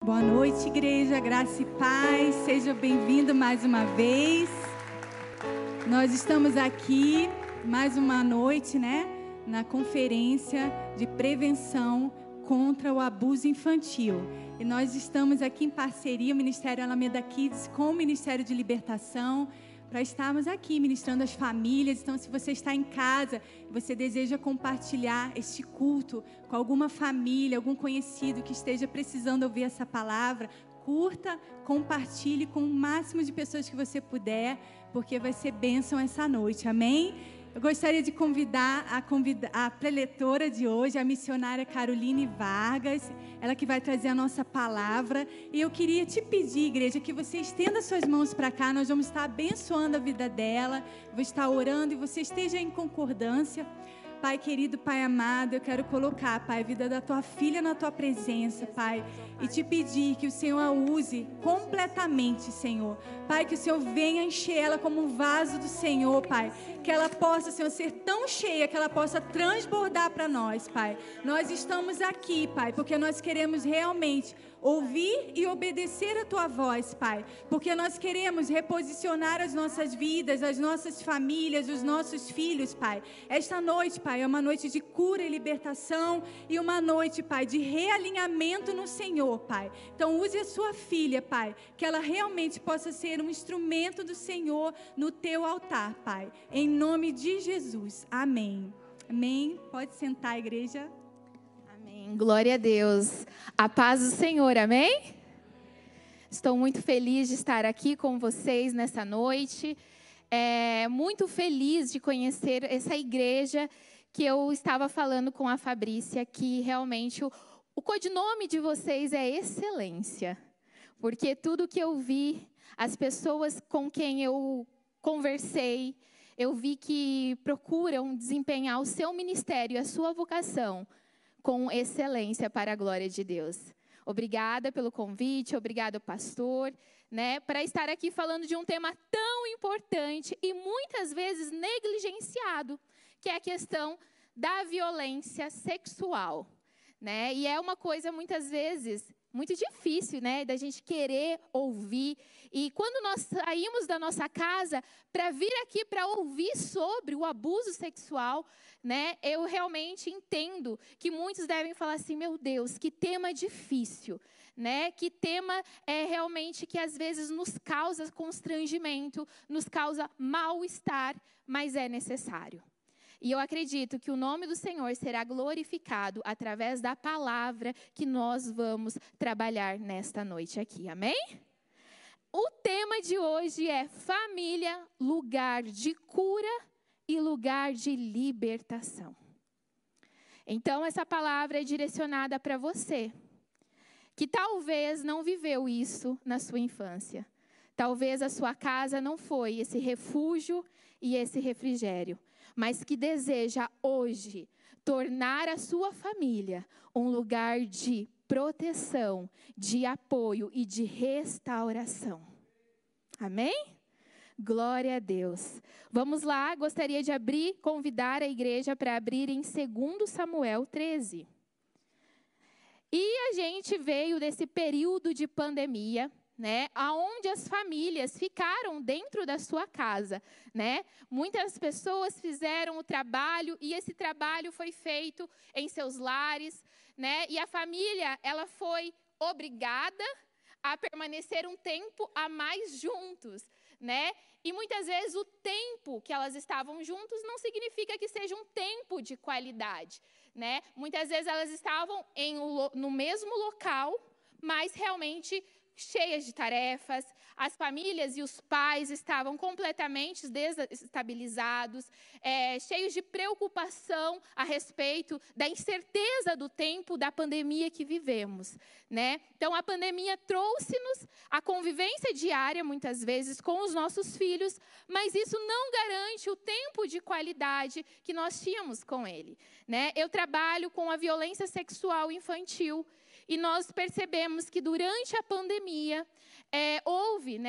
Boa noite, igreja, graça e paz, seja bem-vindo mais uma vez. Nós estamos aqui mais uma noite, na conferência de prevenção contra o abuso infantil. E nós estamos aqui em parceria, o Ministério Alameda Kids com o Ministério de Libertação, para estarmos aqui ministrando as famílias. Então, se você está em casa, você deseja compartilhar este culto com alguma família, algum conhecido que esteja precisando ouvir essa palavra, curta, compartilhe com o máximo de pessoas que você puder, porque vai ser bênção essa noite, amém? Eu gostaria de convidar a preletora de hoje, a missionária Caroline Vargas, ela que vai trazer a nossa palavra. E eu queria te pedir, igreja, que você estenda suas mãos para cá, nós vamos estar abençoando a vida dela, vou estar orando e você esteja em concordância. Pai querido, Pai amado, eu quero colocar, Pai, a vida da tua filha na tua presença, Pai, e te pedir que o Senhor a use completamente, Senhor. Pai, que o Senhor venha encher ela como um vaso do Senhor, Pai, que ela possa, Senhor, ser tão cheia que ela possa transbordar para nós, Pai. Nós estamos aqui, Pai, porque nós queremos realmente ouvir e obedecer a tua voz, Pai, porque nós queremos reposicionar as nossas vidas, as nossas famílias, os nossos filhos, Pai. Esta noite, Pai, é uma noite de cura e libertação e uma noite, Pai, de realinhamento no Senhor, Pai. Então use a sua filha, Pai, que ela realmente possa ser um instrumento do Senhor no teu altar, Pai. Em nome de Jesus. Amém. Amém. Pode sentar, igreja. Glória a Deus. A paz do Senhor, amém? Estou muito feliz de estar aqui com vocês nessa noite. Muito feliz de conhecer essa igreja que eu estava falando com a Fabrícia, que realmente o codinome de vocês é excelência. Porque tudo que eu vi, as pessoas com quem eu conversei, eu vi que procuram desempenhar o seu ministério, a sua vocação, com excelência para a glória de Deus. Obrigada pelo convite, obrigado, pastor, para estar aqui falando de um tema tão importante e muitas vezes negligenciado, que é a questão da violência sexual, E é uma coisa muitas vezes muito difícil, da gente querer ouvir. E quando nós saímos da nossa casa para vir aqui para ouvir sobre o abuso sexual, eu realmente entendo que muitos devem falar assim: meu Deus, que tema difícil, Que tema é realmente que às vezes nos causa constrangimento, nos causa mal-estar, mas é necessário. E eu acredito que o nome do Senhor será glorificado através da palavra que nós vamos trabalhar nesta noite aqui, amém? O tema de hoje é família, lugar de cura e lugar de libertação. Então, essa palavra é direcionada para você, que talvez não viveu isso na sua infância. Talvez a sua casa não foi esse refúgio e esse refrigério, mas que deseja hoje tornar a sua família um lugar de proteção, de apoio e de restauração. Amém? Glória a Deus. Vamos lá, gostaria de convidar a igreja para abrir em 2 Samuel 13. E a gente veio desse período de pandemia, aonde as famílias ficaram dentro da sua casa, Muitas pessoas fizeram o trabalho e esse trabalho foi feito em seus lares, E a família, ela foi obrigada a permanecer um tempo a mais juntos, E muitas vezes o tempo que elas estavam juntos não significa que seja um tempo de qualidade, Muitas vezes elas estavam no mesmo local, mas realmente cheias de tarefas, as famílias e os pais estavam completamente desestabilizados, cheios de preocupação a respeito da incerteza do tempo da pandemia que vivemos, Então, a pandemia trouxe-nos a convivência diária, muitas vezes, com os nossos filhos, mas isso não garante o tempo de qualidade que nós tínhamos com ele, Eu trabalho com a violência sexual infantil, e nós percebemos que durante a pandemia houve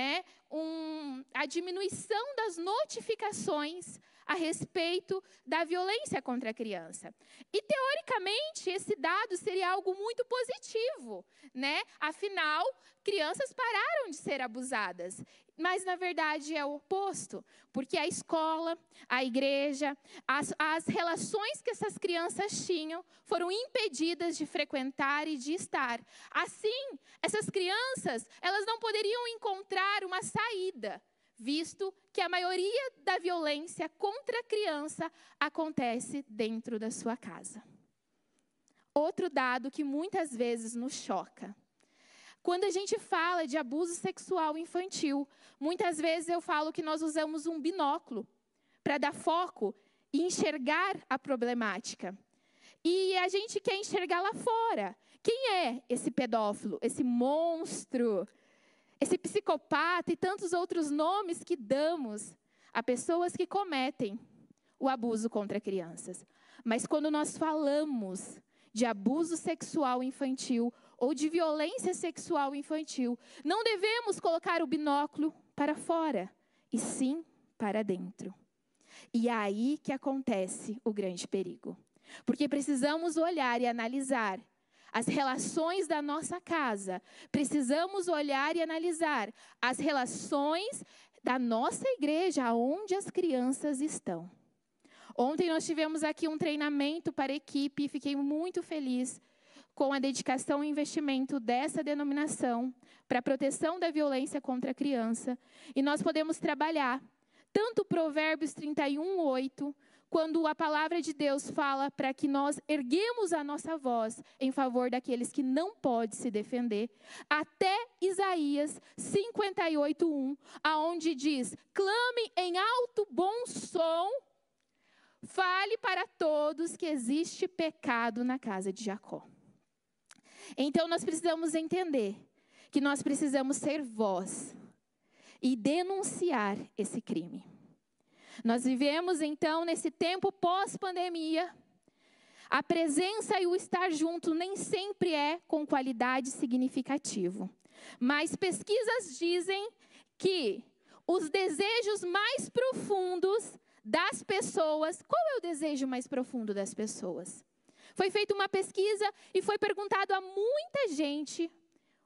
a diminuição das notificações a respeito da violência contra a criança. E, teoricamente, esse dado seria algo muito positivo, né? Afinal, crianças pararam de ser abusadas. Mas, na verdade, é o oposto. Porque a escola, a igreja, as relações que essas crianças tinham foram impedidas de frequentar e de estar. Assim, essas crianças, elas não poderiam encontrar uma saída, visto que a maioria da violência contra a criança acontece dentro da sua casa. Outro dado que muitas vezes nos choca. Quando a gente fala de abuso sexual infantil, muitas vezes eu falo que nós usamos um binóculo para dar foco e enxergar a problemática. E a gente quer enxergar lá fora. Quem é esse pedófilo, esse monstro, esse psicopata e tantos outros nomes que damos a pessoas que cometem o abuso contra crianças? Mas quando nós falamos de abuso sexual infantil ou de violência sexual infantil, não devemos colocar o binóculo para fora, e sim para dentro. E é aí que acontece o grande perigo. Porque precisamos olhar e analisar as relações da nossa casa. Precisamos olhar e analisar as relações da nossa igreja, onde as crianças estão. Ontem nós tivemos aqui um treinamento para a equipe e fiquei muito feliz com a dedicação e investimento dessa denominação para a proteção da violência contra a criança. E nós podemos trabalhar tanto Provérbios 31:8, quando a palavra de Deus fala para que nós erguemos a nossa voz em favor daqueles que não podem se defender, até Isaías 58:1, aonde diz: clame em alto bom som, fale para todos que existe pecado na casa de Jacó. Então nós precisamos entender que nós precisamos ser voz e denunciar esse crime. Nós vivemos, então, nesse tempo pós-pandemia. A presença e o estar junto nem sempre é com qualidade significativa. Mas pesquisas dizem que os desejos mais profundos das pessoas... Qual é o desejo mais profundo das pessoas? Foi feita uma pesquisa e foi perguntado a muita gente: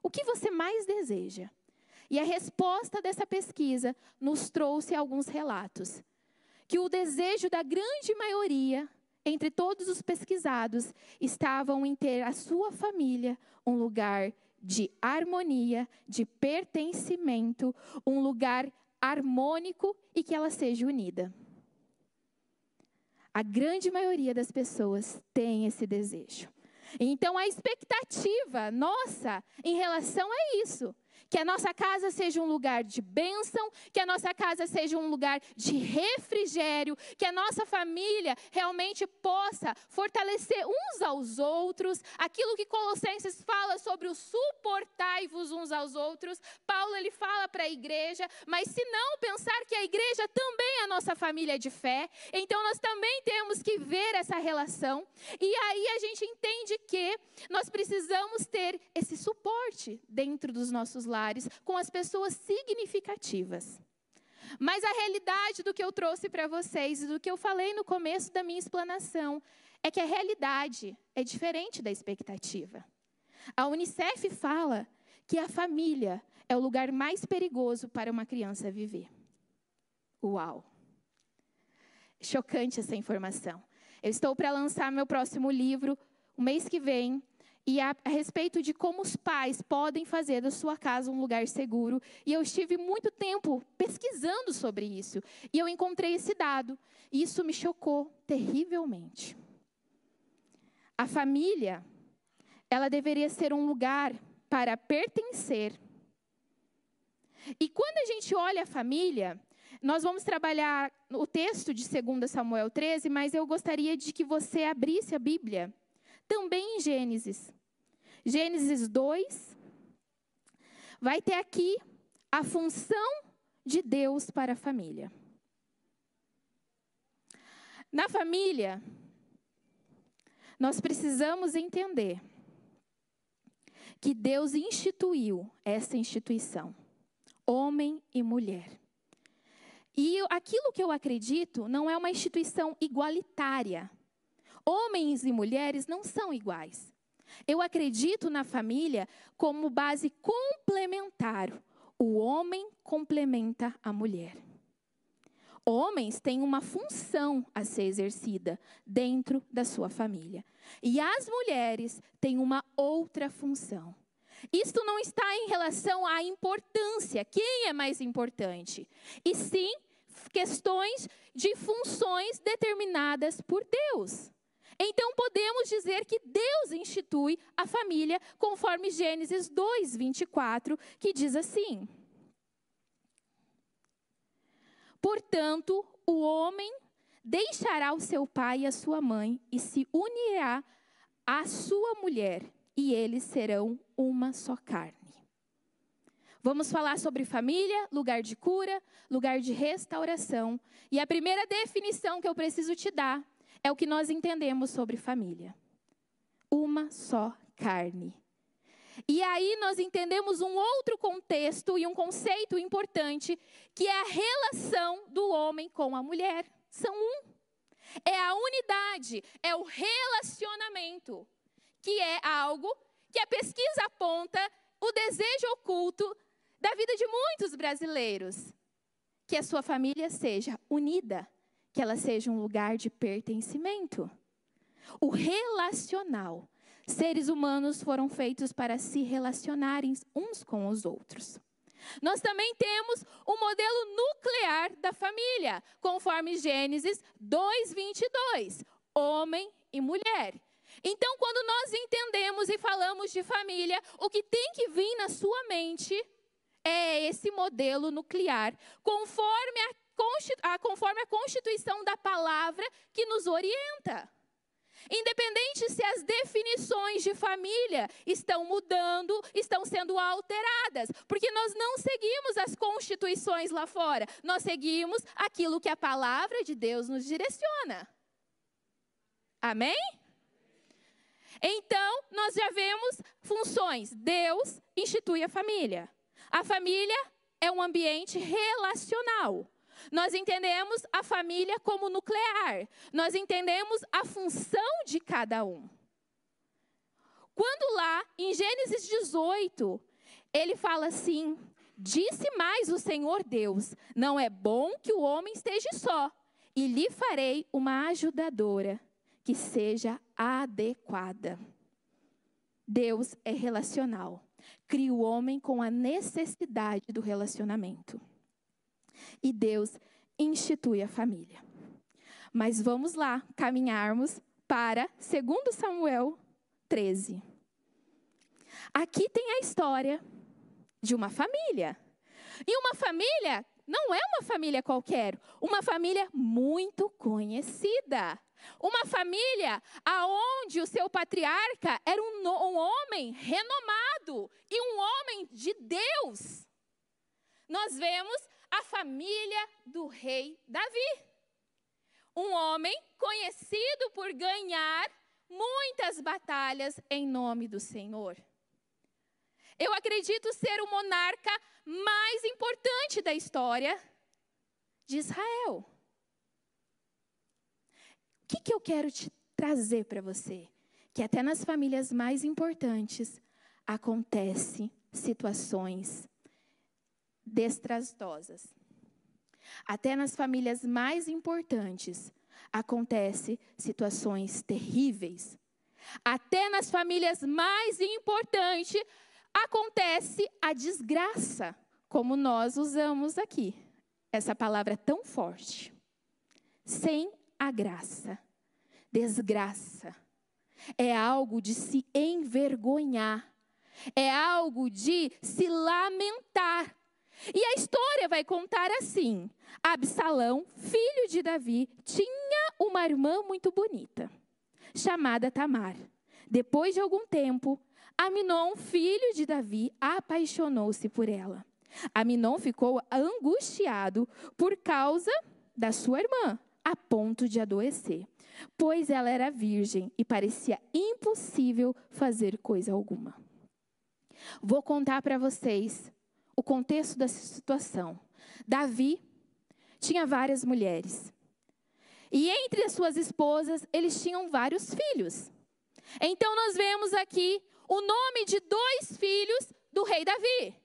o que você mais deseja? E a resposta dessa pesquisa nos trouxe alguns relatos. Que o desejo da grande maioria, entre todos os pesquisados, estavam em ter a sua família um lugar de harmonia, de pertencimento, um lugar harmônico e que ela seja unida. A grande maioria das pessoas tem esse desejo. Então, a expectativa nossa em relação a isso, que a nossa casa seja um lugar de bênção, que a nossa casa seja um lugar de refrigério, que a nossa família realmente possa fortalecer uns aos outros. Aquilo que Colossenses fala sobre o suportai-vos uns aos outros, Paulo ele fala para a igreja, mas se não pensar que a igreja também é a nossa família de fé, então nós também temos que ver essa relação. E aí a gente entende que nós precisamos ter esse suporte dentro dos nossos lares, com as pessoas significativas. Mas a realidade do que eu trouxe para vocês e do que eu falei no começo da minha explanação é que a realidade é diferente da expectativa. A Unicef fala que a família é o lugar mais perigoso para uma criança viver. Uau! Chocante essa informação. Eu estou para lançar meu próximo livro o mês que vem, e a respeito de como os pais podem fazer da sua casa um lugar seguro. E eu estive muito tempo pesquisando sobre isso. E eu encontrei esse dado. E isso me chocou terrivelmente. A família, ela deveria ser um lugar para pertencer. E quando a gente olha a família, nós vamos trabalhar o texto de 2 Samuel 13, mas eu gostaria de que você abrisse a Bíblia. Também em Gênesis. Gênesis 2, vai ter aqui a função de Deus para a família. Na família, nós precisamos entender que Deus instituiu essa instituição, homem e mulher. E aquilo que eu acredito não é uma instituição igualitária. Homens e mulheres não são iguais. Eu acredito na família como base complementar. O homem complementa a mulher. Homens têm uma função a ser exercida dentro da sua família. E as mulheres têm uma outra função. Isto não está em relação à importância, quem é mais importante, e sim questões de funções determinadas por Deus. Então podemos dizer que Deus institui a família conforme Gênesis 2:24, que diz assim: portanto, o homem deixará o seu pai e a sua mãe e se unirá à sua mulher, e eles serão uma só carne. Vamos falar sobre família, lugar de cura, lugar de restauração. E a primeira definição que eu preciso te dar é o que nós entendemos sobre família. Uma só carne. E aí nós entendemos um outro contexto e um conceito importante, que é a relação do homem com a mulher. São um. É a unidade, é o relacionamento, que é algo que a pesquisa aponta o desejo oculto da vida de muitos brasileiros. Que a sua família seja unida, que ela seja um lugar de pertencimento. O relacional. Seres humanos foram feitos para se relacionarem uns com os outros. Nós também temos o modelo nuclear da família, conforme Gênesis 2:22, homem e mulher. Então, quando nós entendemos e falamos de família, o que tem que vir na sua mente é esse modelo nuclear, conforme a constituição da palavra que nos orienta. Independente se as definições de família estão mudando, estão sendo alteradas, porque nós não seguimos as constituições lá fora, nós seguimos aquilo que a palavra de Deus nos direciona. Amém? Então, nós já vemos funções. Deus institui a família. A família é um ambiente relacional. Nós entendemos a família como nuclear. Nós entendemos a função de cada um. Quando lá, em Gênesis 18, ele fala assim: disse mais o Senhor Deus, não é bom que o homem esteja só, e lhe farei uma ajudadora que seja adequada. Deus é relacional. Cria o homem com a necessidade do relacionamento. E Deus institui a família. Mas vamos lá caminharmos para 2 Samuel 13. Aqui tem a história de uma família. E uma família não é uma família qualquer, uma família muito conhecida. Uma família aonde o seu patriarca era um homem renomado e um homem de Deus. Nós vemos a família do rei Davi. Um homem conhecido por ganhar muitas batalhas em nome do Senhor. Eu acredito ser o monarca mais importante da história de Israel. O que eu quero te trazer para você? Que até nas famílias mais importantes acontecem situações desastrosas. Até nas famílias mais importantes acontecem situações terríveis. Até nas famílias mais importantes acontece a desgraça, como nós usamos aqui. Essa palavra é tão forte. Sem a graça. Desgraça. É algo de se envergonhar. É algo de se lamentar. E a história vai contar assim: Absalão, filho de Davi, tinha uma irmã muito bonita, chamada Tamar. Depois de algum tempo, Aminon, filho de Davi, apaixonou-se por ela. Aminon ficou angustiado por causa da sua irmã, a ponto de adoecer, pois ela era virgem e parecia impossível fazer coisa alguma. Vou contar para vocês o contexto dessa situação. Davi tinha várias mulheres. E entre as suas esposas, eles tinham vários filhos. Então nós vemos aqui o nome de 2 filhos do rei Davi,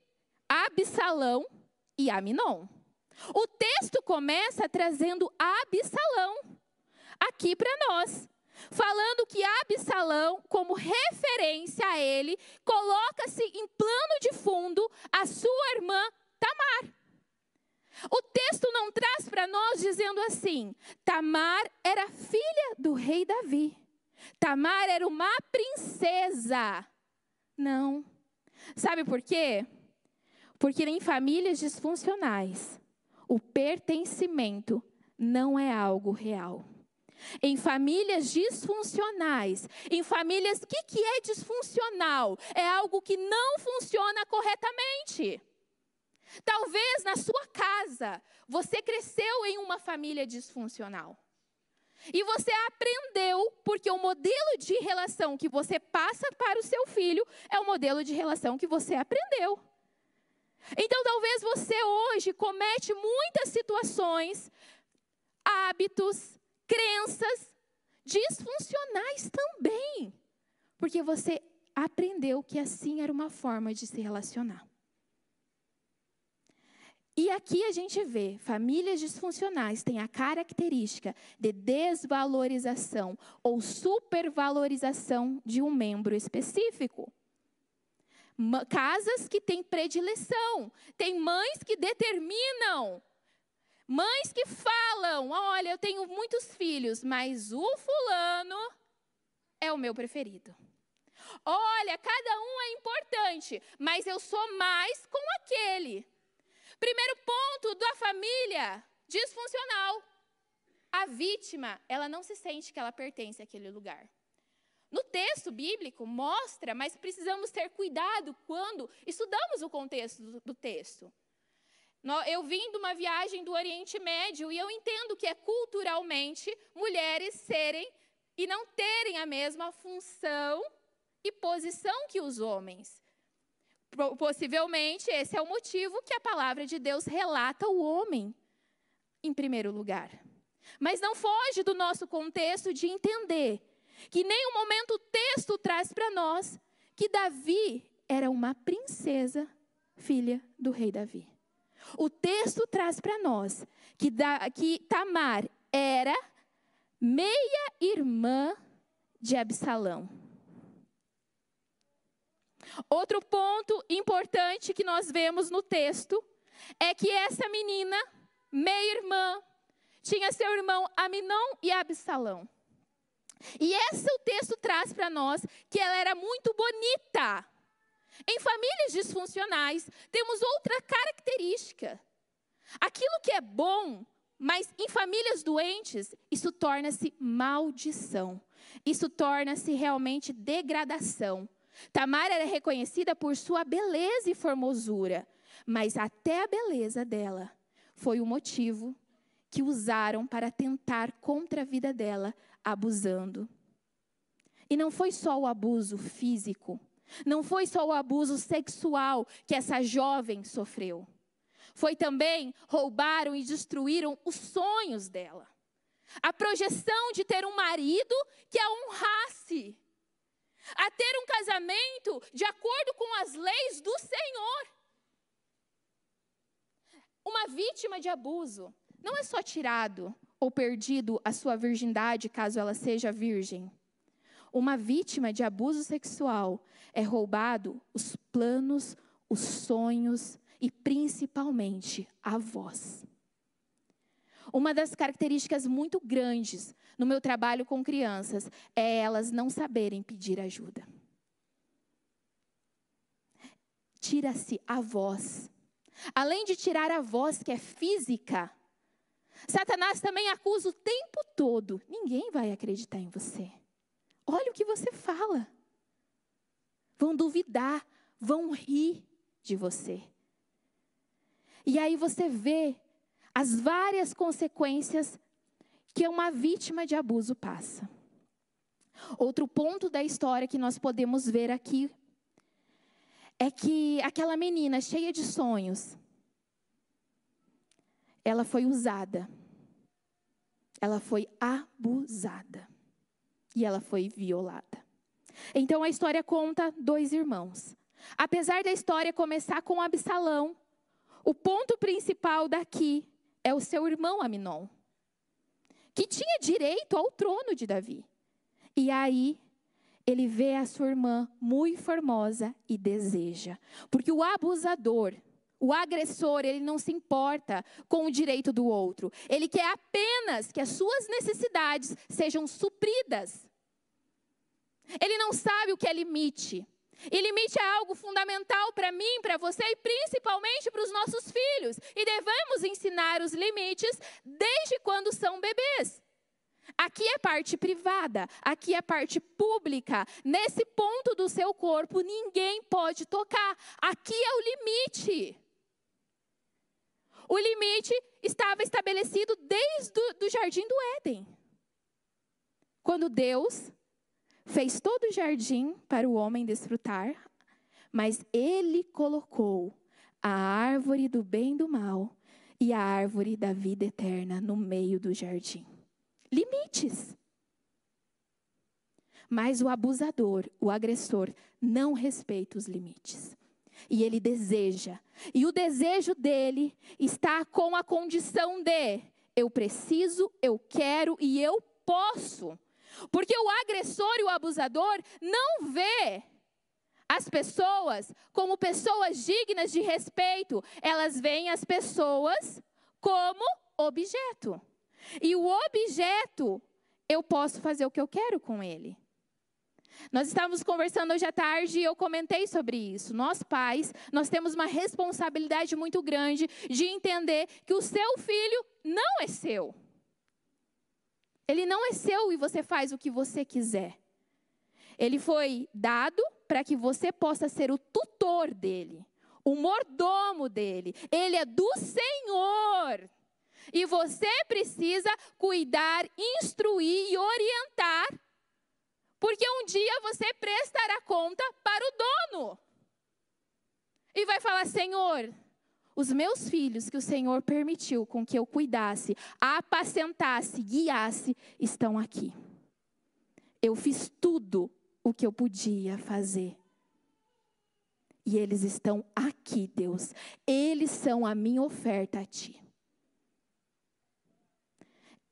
Absalão e Aminon. O texto começa trazendo Absalão aqui para nós, falando que Absalão, como referência a ele, coloca-se em plano de fundo a sua irmã Tamar. O texto não traz para nós dizendo assim: Tamar era filha do rei Davi. Tamar era uma princesa. Não. Sabe por quê? Porque em famílias disfuncionais, o pertencimento não é algo real. Em famílias disfuncionais, em famílias, o que é disfuncional? É algo que não funciona corretamente. Talvez na sua casa, você cresceu em uma família disfuncional. E você aprendeu, porque o modelo de relação que você passa para o seu filho é o modelo de relação que você aprendeu. Então, talvez você hoje comete muitas situações, hábitos, crenças disfuncionais também. Porque você aprendeu que assim era uma forma de se relacionar. E aqui a gente vê, famílias disfuncionais têm a característica de desvalorização ou supervalorização de um membro específico. Casas que têm predileção, tem mães que determinam, mães que falam: olha, eu tenho muitos filhos, mas o fulano é o meu preferido. Olha, cada um é importante, mas eu sou mais com aquele. Primeiro ponto da família disfuncional. A vítima, ela não se sente que ela pertence àquele lugar. No texto bíblico mostra, mas precisamos ter cuidado quando estudamos o contexto do texto. Eu vim de uma viagem do Oriente Médio e eu entendo que é culturalmente mulheres serem e não terem a mesma função e posição que os homens. Possivelmente, esse é o motivo que a palavra de Deus relata o homem em primeiro lugar. Mas não foge do nosso contexto de entender que em nenhum momento o texto traz para nós que Davi era uma princesa, filha do rei Davi. O texto traz para nós que Tamar era meia-irmã de Absalão. Outro ponto importante que nós vemos no texto é que essa menina, meia-irmã, tinha seu irmão Aminon e Absalão. E o texto traz para nós que ela era muito bonita. Em famílias disfuncionais, temos outra característica. Aquilo que é bom, mas em famílias doentes, isso torna-se maldição. Isso torna-se realmente degradação. Tamar era reconhecida por sua beleza e formosura, mas até a beleza dela foi o motivo que usaram para tentar contra a vida dela, abusando. E não foi só o abuso físico, não foi só o abuso sexual que essa jovem sofreu. Foi também, roubaram e destruíram os sonhos dela. A projeção de ter um marido que a honrasse. A ter um casamento de acordo com as leis do Senhor. Uma vítima de abuso não é só tirado ou perdido a sua virgindade, caso ela seja virgem. Uma vítima de abuso sexual é roubado os planos, os sonhos e principalmente a voz. Uma das características muito grandes no meu trabalho com crianças é elas não saberem pedir ajuda. Tira-se a voz. Além de tirar a voz que é física, Satanás também acusa o tempo todo. Ninguém vai acreditar em você. Olha o que você fala. Vão duvidar, vão rir de você. E aí você vê as várias consequências que uma vítima de abuso passa. Outro ponto da história que nós podemos ver aqui é que aquela menina cheia de sonhos, ela foi usada. Ela foi abusada. E ela foi violada. Então a história conta 2 irmãos. Apesar da história começar com Absalão, o ponto principal daqui é o seu irmão Aminon, que tinha direito ao trono de Davi. E aí, ele vê a sua irmã muito formosa e deseja. Porque o abusador, o agressor, ele não se importa com o direito do outro. Ele quer apenas que as suas necessidades sejam supridas. Ele não sabe o que é limite. E limite é algo fundamental para mim, para você e principalmente para os nossos filhos. E devemos ensinar os limites desde quando são bebês. Aqui é parte privada, aqui é parte pública. Nesse ponto do seu corpo ninguém pode tocar. Aqui é o limite. O limite estava estabelecido desde o jardim do Éden. Quando Deus fez todo o jardim para o homem desfrutar, mas ele colocou a árvore do bem e do mal e a árvore da vida eterna no meio do jardim. Limites. Mas o abusador, o agressor, não respeita os limites. E ele deseja. E o desejo dele está com a condição de: eu preciso, eu quero e eu posso. Porque o agressor e o abusador não vê as pessoas como pessoas dignas de respeito. Elas veem as pessoas como objeto. E o objeto, eu posso fazer o que eu quero com ele. Nós estávamos conversando hoje à tarde e eu comentei sobre isso. Nós pais, nós temos uma responsabilidade muito grande de entender que o seu filho não é seu. Ele não é seu e você faz o que você quiser. Ele foi dado para que você possa ser o tutor dele, o mordomo dele. Ele é do Senhor. E você precisa cuidar, instruir e orientar, porque um dia você prestará conta para o dono. E vai falar: Senhor, os meus filhos que o Senhor permitiu com que eu cuidasse, apacentasse, guiasse, estão aqui. Eu fiz tudo o que eu podia fazer. E eles estão aqui, Deus. Eles são a minha oferta a Ti.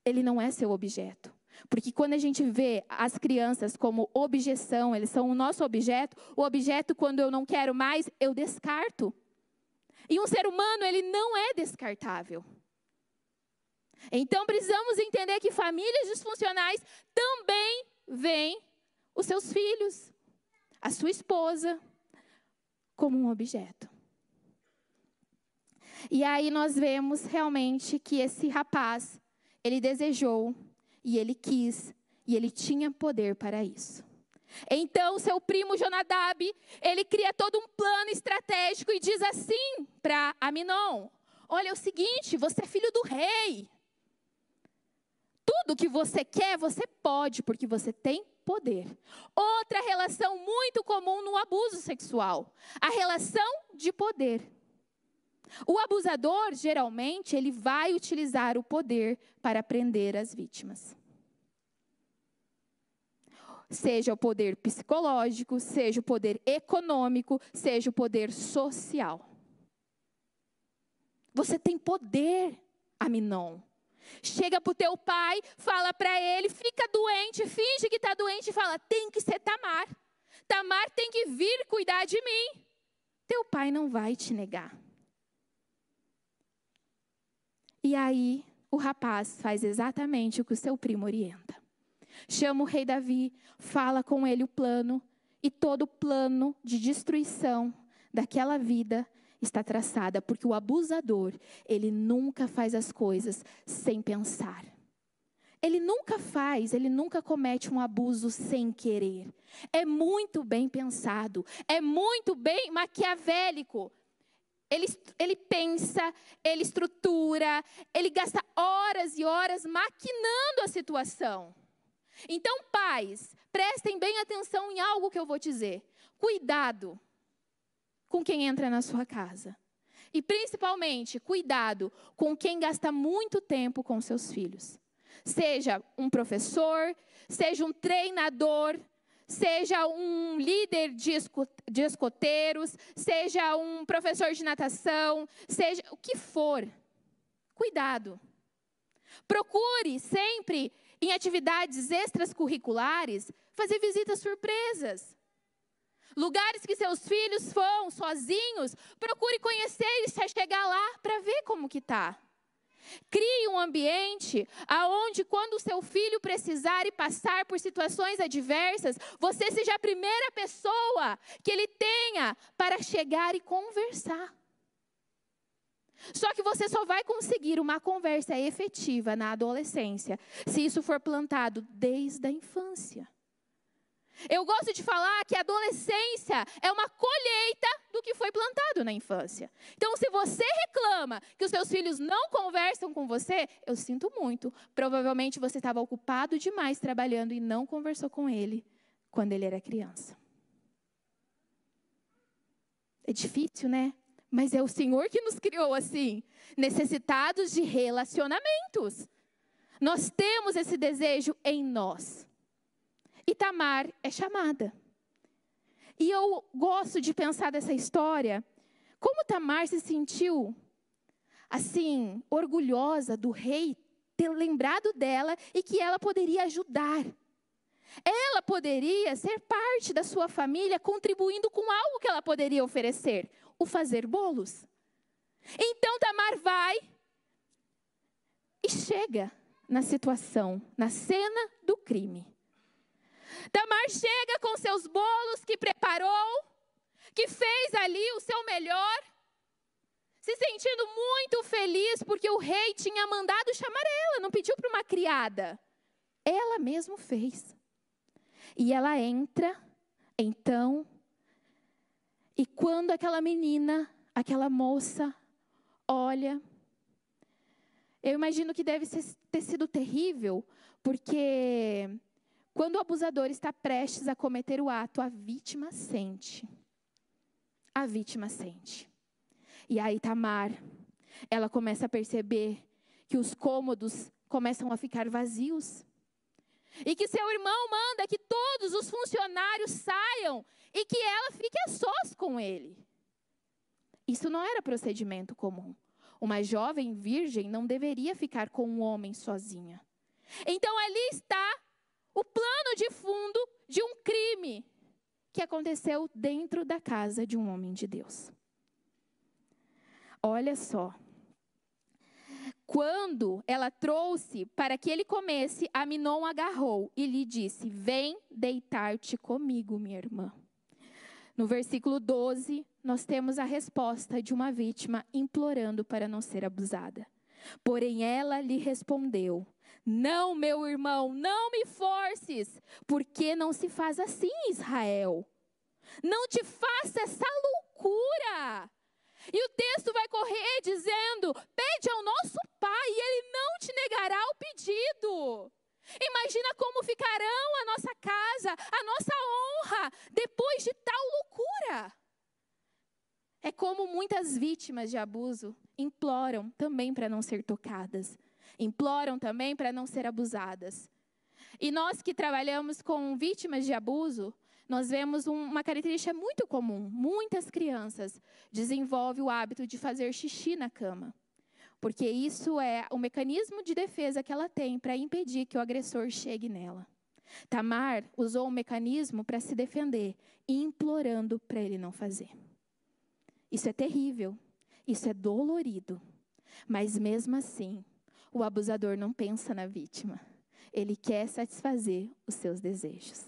Ele não é seu objeto. Porque quando a gente vê as crianças como objeção, eles são o nosso objeto. O objeto, quando eu não quero mais, eu descarto. E um ser humano, ele não é descartável. Então, precisamos entender que famílias disfuncionais também veem os seus filhos, a sua esposa, como um objeto. E aí nós vemos realmente que esse rapaz, ele desejou, e ele quis, e ele tinha poder para isso. Então, seu primo Jonadab, ele cria todo um plano estratégico e diz assim para Aminon: olha, é o seguinte, você é filho do rei. Tudo que você quer, você pode, porque você tem poder. Outra relação muito comum no abuso sexual, a relação de poder. O abusador, geralmente, ele vai utilizar o poder para prender as vítimas. Seja o poder psicológico, seja o poder econômico, seja o poder social. Você tem poder, Aminon. Chega para o teu pai, fala para ele, fica doente, finge que está doente e fala: tem que ser Tamar. Tamar tem que vir cuidar de mim. Teu pai não vai te negar. E aí, o rapaz faz exatamente o que o seu primo orienta. Chama o rei Davi, fala com ele o plano, e todo o plano de destruição daquela vida está traçada, porque o abusador, ele nunca faz as coisas sem pensar. Ele nunca comete um abuso sem querer. É muito bem pensado, é muito bem maquiavélico. Ele pensa, ele estrutura, ele gasta horas e horas maquinando a situação. Então, pais, prestem bem atenção em algo que eu vou dizer. Cuidado com quem entra na sua casa. E principalmente, cuidado com quem gasta muito tempo com seus filhos. Seja um professor, seja um treinador, seja um líder de escoteiros, seja um professor de natação, seja o que for. Cuidado. Procure sempre, em atividades extracurriculares, fazer visitas surpresas. Lugares que seus filhos vão sozinhos, procure conhecer e se chegar lá para ver como que está. Crie um ambiente onde, quando o seu filho precisar e passar por situações adversas, você seja a primeira pessoa que ele tenha para chegar e conversar. Só que você só vai conseguir uma conversa efetiva na adolescência, se isso for plantado desde a infância. Eu gosto de falar que a adolescência é uma colheita do que foi plantado na infância. Então, se você reclama que os seus filhos não conversam com você, eu sinto muito. Provavelmente você estava ocupado demais trabalhando e não conversou com ele quando ele era criança. É difícil, né? Mas é o Senhor que nos criou assim, necessitados de relacionamentos. Nós temos esse desejo em nós. E Tamar é chamada. E eu gosto de pensar dessa história, como Tamar se sentiu, assim, orgulhosa do rei ter lembrado dela e que ela poderia ajudar. Ela poderia ser parte da sua família, contribuindo com algo que ela poderia oferecer, o fazer bolos. Então Tamar vai e chega na situação, na cena do crime. Tamar chega com seus bolos que preparou, que fez ali o seu melhor, se sentindo muito feliz porque o rei tinha mandado chamar ela, não pediu para uma criada. Ela mesma fez. E ela entra, então, e quando aquela menina, aquela moça, olha, eu imagino que deve ter sido terrível, porque quando o abusador está prestes a cometer o ato, a vítima sente. A vítima sente. E aí Tamar, ela começa a perceber que os cômodos começam a ficar vazios. E que seu irmão manda que todos os funcionários saiam e que ela fique a sós com ele. Isso não era procedimento comum. Uma jovem virgem não deveria ficar com um homem sozinha. Então ali está o plano de fundo de um crime que aconteceu dentro da casa de um homem de Deus. Olha só. Quando ela trouxe para que ele comesse, Aminon agarrou e lhe disse: vem deitar-te comigo, minha irmã. No versículo 12, nós temos a resposta de uma vítima implorando para não ser abusada. Porém ela lhe respondeu: não, meu irmão, não me forces, porque não se faz assim, Israel. Não te faça essa loucura. E o texto vai correr dizendo: pede ao nosso pai e ele não te negará o pedido. Imagina como ficarão a nossa casa, a nossa honra, depois de tal loucura. É como muitas vítimas de abuso imploram também para não ser tocadas. Imploram também para não ser abusadas. E nós que trabalhamos com vítimas de abuso, nós vemos uma característica muito comum. Muitas crianças desenvolvem o hábito de fazer xixi na cama. Porque isso é o mecanismo de defesa que ela tem para impedir que o agressor chegue nela. Tamar usou o mecanismo para se defender, implorando para ele não fazer. Isso é terrível, isso é dolorido. Mas mesmo assim, o abusador não pensa na vítima. Ele quer satisfazer os seus desejos.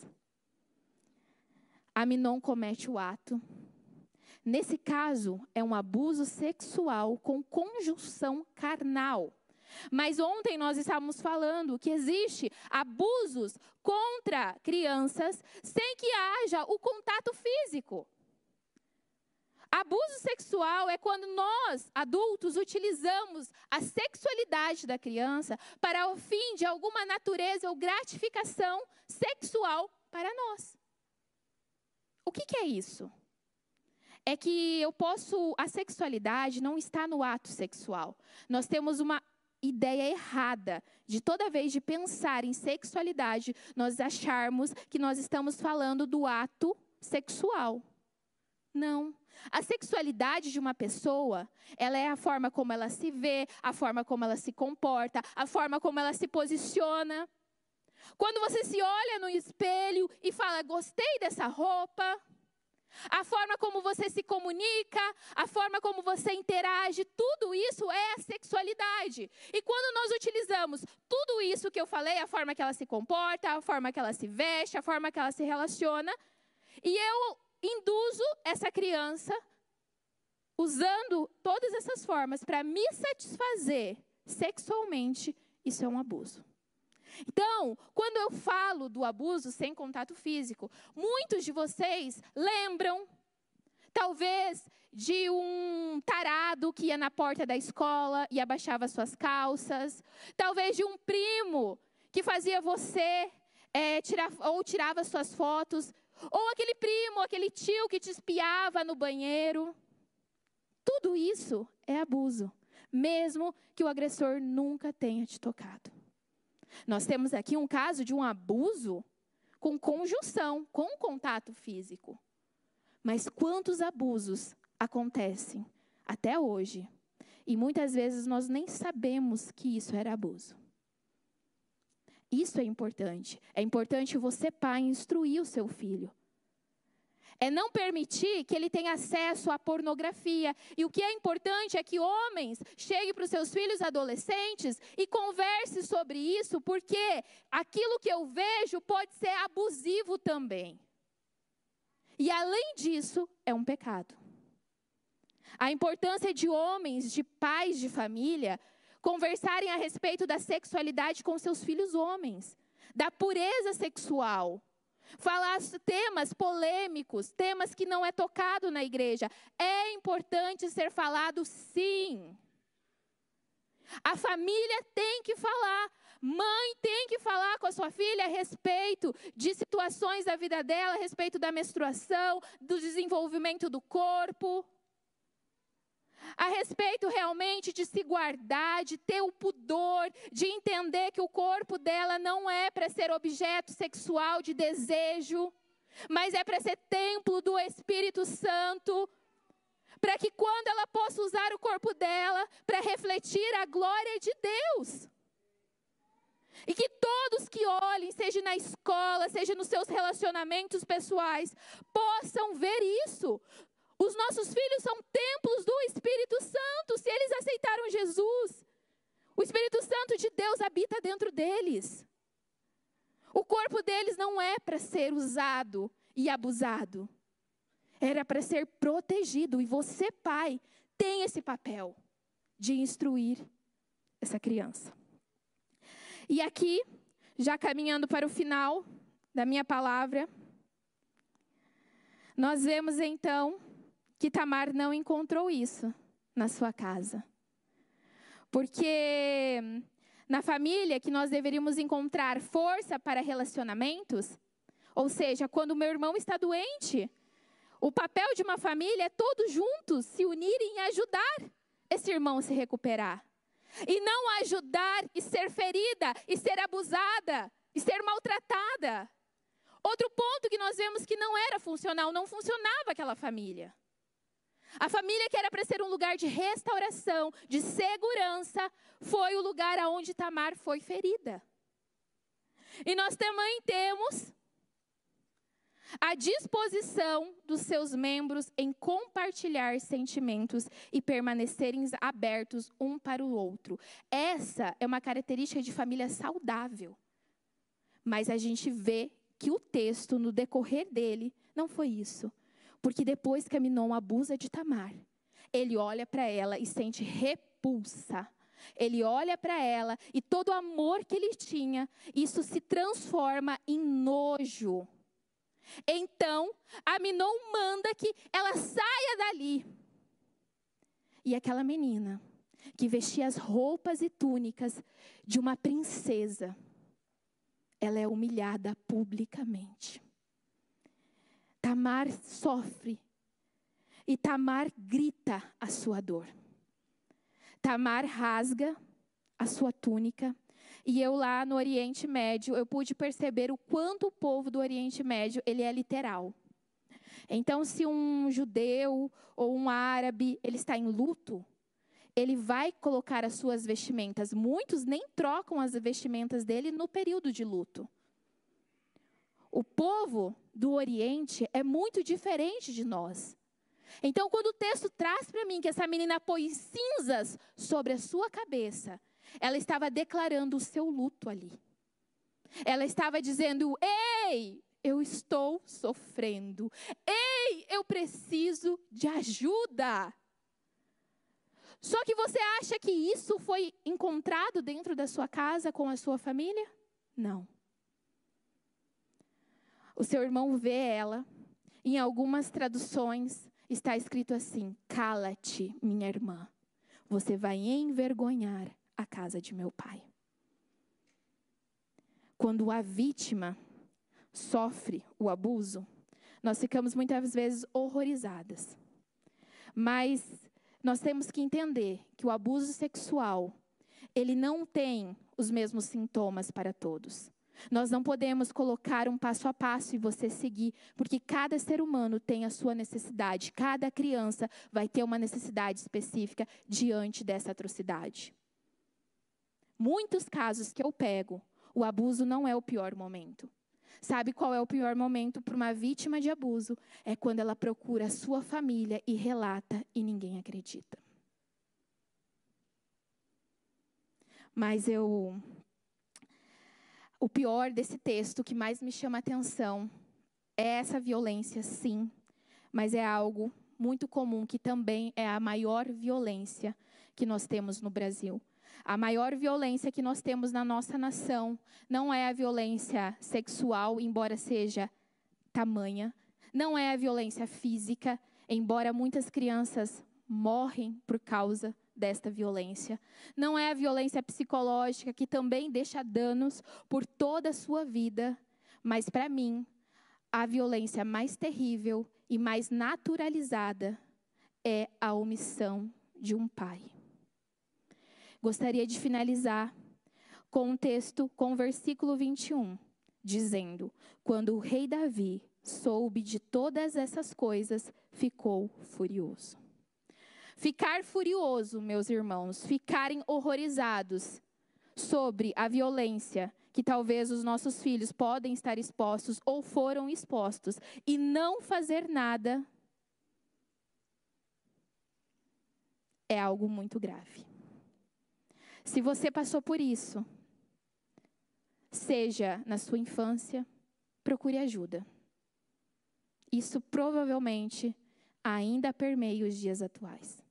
Aminon comete o ato. Nesse caso, é um abuso sexual com conjunção carnal. Mas ontem nós estávamos falando que existe abusos contra crianças sem que haja o contato físico. Abuso sexual é quando nós, adultos, utilizamos a sexualidade da criança para o fim de alguma natureza ou gratificação sexual para nós. O que é isso? é que a sexualidade não está no ato sexual. Nós temos uma ideia errada de toda vez de pensar em sexualidade, nós acharmos que nós estamos falando do ato sexual. Não. A sexualidade de uma pessoa, ela é a forma como ela se vê, a forma como ela se comporta, a forma como ela se posiciona. Quando você se olha no espelho e fala, gostei dessa roupa, a forma como você se comunica, a forma como você interage, tudo isso é a sexualidade. E quando nós utilizamos tudo isso que eu falei, a forma que ela se comporta, a forma que ela se veste, a forma que ela se relaciona, e eu induzo essa criança, usando todas essas formas para me satisfazer sexualmente, isso é um abuso. Então, quando eu falo do abuso sem contato físico, muitos de vocês lembram, talvez, de um tarado que ia na porta da escola e abaixava suas calças. Talvez de um primo que fazia você tirava suas fotos. Ou aquele primo, aquele tio que te espiava no banheiro. Tudo isso é abuso, mesmo que o agressor nunca tenha te tocado. Nós temos aqui um caso de um abuso com conjunção, com contato físico. Mas quantos abusos acontecem até hoje? E muitas vezes nós nem sabemos que isso era abuso. Isso é importante. É importante você, pai, instruir o seu filho. É não permitir que ele tenha acesso à pornografia. E o que é importante é que homens cheguem para os seus filhos adolescentes e conversem sobre isso, porque aquilo que eu vejo pode ser abusivo também. E além disso, é um pecado. A importância de homens, de pais de família, conversarem a respeito da sexualidade com seus filhos homens, da pureza sexual. Falar temas polêmicos, temas que não é tocado na igreja. É importante ser falado, sim. A família tem que falar. Mãe tem que falar com a sua filha a respeito de situações da vida dela, a respeito da menstruação, do desenvolvimento do corpo. A respeito realmente de se guardar, de ter o pudor, de entender que o corpo dela não é para ser objeto sexual de desejo, mas é para ser templo do Espírito Santo, para que quando ela possa usar o corpo dela para refletir a glória de Deus. E que todos que olhem, seja na escola, seja nos seus relacionamentos pessoais, possam ver isso. Os nossos filhos são templos do Espírito Santo, se eles aceitaram Jesus. O Espírito Santo de Deus habita dentro deles. O corpo deles não é para ser usado e abusado. Era para ser protegido. E você, pai, tem esse papel de instruir essa criança. E aqui, já caminhando para o final da minha palavra, nós vemos então que Tamar não encontrou isso na sua casa. Porque na família que nós deveríamos encontrar força para relacionamentos, ou seja, quando o meu irmão está doente, o papel de uma família é todos juntos se unirem e ajudar esse irmão a se recuperar. E não ajudar e ser ferida, e ser abusada, e ser maltratada. Outro ponto que nós vemos que não era funcional, não funcionava aquela família. A família que era para ser um lugar de restauração, de segurança, foi o lugar aonde Tamar foi ferida. E nós também temos a disposição dos seus membros em compartilhar sentimentos e permanecerem abertos um para o outro. Essa é uma característica de família saudável. Mas a gente vê que o texto, no decorrer dele, não foi isso. Porque depois que Amnon abusa de Tamar, ele olha para ela e sente repulsa. Ele olha para ela e todo o amor que ele tinha, isso se transforma em nojo. Então, Amnon manda que ela saia dali. E aquela menina, que vestia as roupas e túnicas de uma princesa, ela é humilhada publicamente. Tamar sofre. E Tamar grita a sua dor. Tamar rasga a sua túnica. E eu lá no Oriente Médio, eu pude perceber o quanto o povo do Oriente Médio, ele é literal. Então, se um judeu ou um árabe, ele está em luto, ele vai colocar as suas vestimentas. Muitos nem trocam as vestimentas dele no período de luto. O povo do Oriente é muito diferente de nós. Então, quando o texto traz para mim que essa menina pôs cinzas sobre a sua cabeça, ela estava declarando o seu luto ali. Ela estava dizendo: ei, eu estou sofrendo. Ei, eu preciso de ajuda. Só que você acha que isso foi encontrado dentro da sua casa com a sua família? Não. O seu irmão vê ela. Em algumas traduções está escrito assim: cala-te, minha irmã. Você vai envergonhar a casa de meu pai. Quando a vítima sofre o abuso, nós ficamos muitas vezes horrorizadas. Mas nós temos que entender que o abuso sexual, ele não tem os mesmos sintomas para todos. Nós não podemos colocar um passo a passo e você seguir, porque cada ser humano tem a sua necessidade. Cada criança vai ter uma necessidade específica diante dessa atrocidade. Muitos casos que eu pego, o abuso não é o pior momento. Sabe qual é o pior momento para uma vítima de abuso? É quando ela procura a sua família e relata e ninguém acredita. Mas o pior desse texto, que mais me chama a atenção, é essa violência, sim. Mas é algo muito comum, que também é a maior violência que nós temos no Brasil. A maior violência que nós temos na nossa nação não é a violência sexual, embora seja tamanha. Não é a violência física, embora muitas crianças morrem por causa desta violência. Não é a violência psicológica, que também deixa danos por toda a sua vida. Mas para mim, a violência mais terrível e mais naturalizada é a omissão de um pai. Gostaria de finalizar com um texto, com o versículo 21, dizendo: quando o rei Davi soube de todas essas coisas, ficou furioso. Ficar furioso, meus irmãos, ficarem horrorizados sobre a violência que talvez os nossos filhos podem estar expostos ou foram expostos, e não fazer nada, é algo muito grave. Se você passou por isso, seja na sua infância, procure ajuda. Isso provavelmente ainda permeia os dias atuais.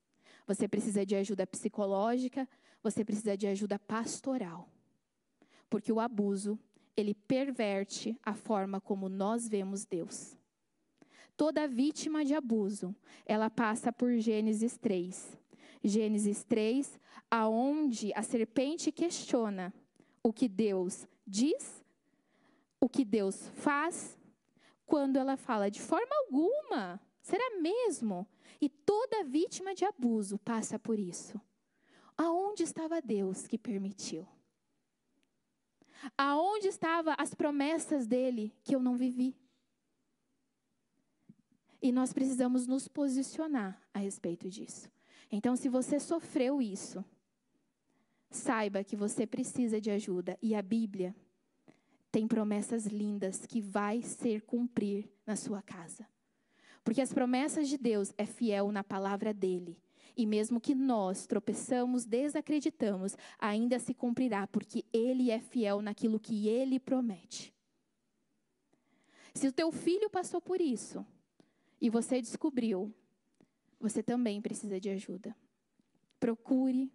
Você precisa de ajuda psicológica, você precisa de ajuda pastoral. Porque o abuso, ele perverte a forma como nós vemos Deus. Toda vítima de abuso, ela passa por Gênesis 3. Gênesis 3, aonde a serpente questiona o que Deus diz, o que Deus faz, quando ela fala: de forma alguma, será mesmo? E toda vítima de abuso passa por isso. Aonde estava Deus que permitiu? Aonde estavam as promessas dele que eu não vivi? E nós precisamos nos posicionar a respeito disso. Então, se você sofreu isso, saiba que você precisa de ajuda. E a Bíblia tem promessas lindas que vai ser cumprir na sua casa. Porque as promessas de Deus é fiel na palavra dele. E mesmo que nós tropeçamos, desacreditamos, ainda se cumprirá, porque ele é fiel naquilo que ele promete. Se o teu filho passou por isso e você descobriu, você também precisa de ajuda. Procure